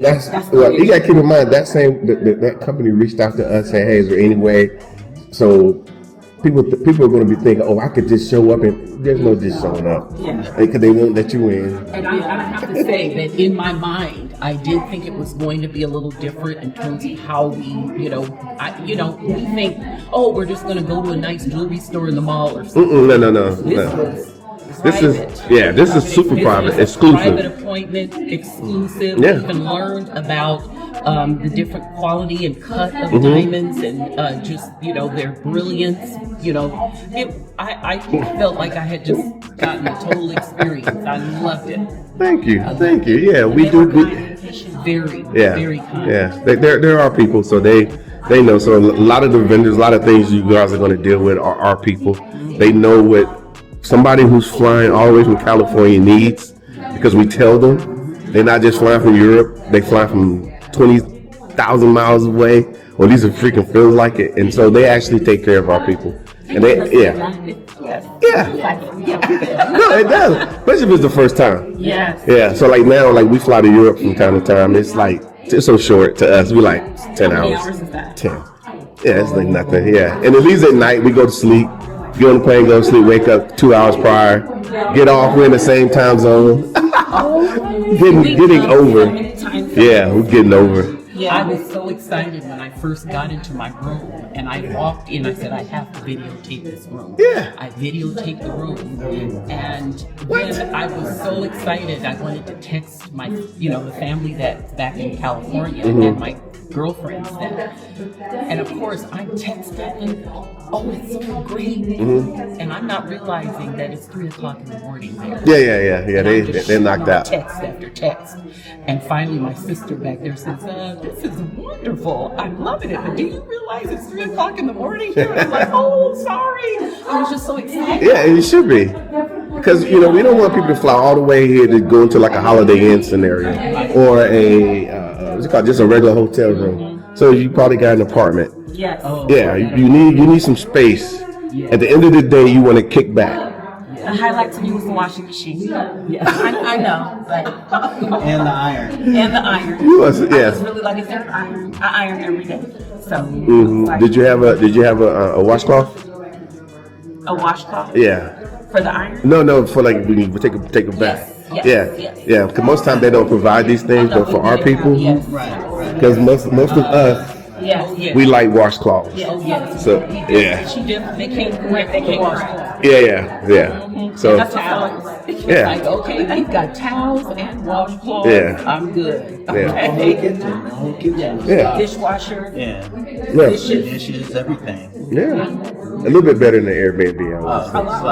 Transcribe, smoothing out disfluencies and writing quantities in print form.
Well, you got to keep in mind that company reached out to us saying, "Hey, is there any way?" So people are going to be thinking, "Oh, I could just show up," and there's no just showing up because they won't let you in. And I have to say that in my mind, I did think it was going to be a little different in terms of how we, we think, oh, we're just going to go to a nice jewelry store in the mall or something. No. This is super private, exclusive. Private appointment, exclusive. Yeah. We even learned about the different quality and cut of diamonds and just, their brilliance. I felt like I had just gotten a total experience. I loved it. Thank you. Yeah, we do. Very kind. Yeah, there are people, so they know. So a lot of the vendors, a lot of things you guys are going to deal with are our people. They know what somebody who's flying all the way from California needs, because we tell them they're not just flying from Europe, they fly from 20,000 miles away, or these are freaking feels like it, and so they actually take care of our people. And no, it does, especially if it's the first time. Yeah, so like now, like we fly to Europe from time to time. It's like it's so short to us. We like 10 hours. How many hours is that? 10. Yeah, it's like nothing. Yeah, and at least at night we go to sleep. Get on the plane, go to sleep, wake up 2 hours prior, get off, we're in the same time zone. getting over. Yeah, we're getting over. Yeah, I was so excited when I first got into my room and I walked in. I said, I have to videotape this room. Yeah. I videotaped the room, and then I was so excited. I wanted to text my, the family that's back in California and my girlfriends there. And of course, I'm texting, oh, it's so great. And I'm not realizing that it's 3 o'clock in the morning there. Yeah. They're knocked out. Text after text. And finally, my sister back there says, this is wonderful. I'm loving it. But do you realize it's 3 o'clock in the morning here? And I'm like, oh, sorry. I was just so excited. Yeah, it should be. Because, we don't want people to fly all the way here to go into like a Holiday Inn scenario or just a regular hotel room. So you probably got an apartment. Yes. Yeah, you need some space. At the end of the day, you want to kick back. The highlight to me was the washing machine. Yeah, I know, but and the iron. Yes. I really like it. There's iron. I iron every day. So. Like, did you have a washcloth? A washcloth? Yeah. For the iron? No, for like when you take a bath. Yes. Yeah. Because most times they don't provide these things, but for our people, because most of us. We like washcloths. Yes. So She definitely came correct. They came washcloths. Yeah. So towels. Like, okay, you've got towels and washcloths. Yeah. I'm good. Yeah. Okay. Dishwasher. Dishes, everything. Yeah. A little bit better than the Airbnb. I would say.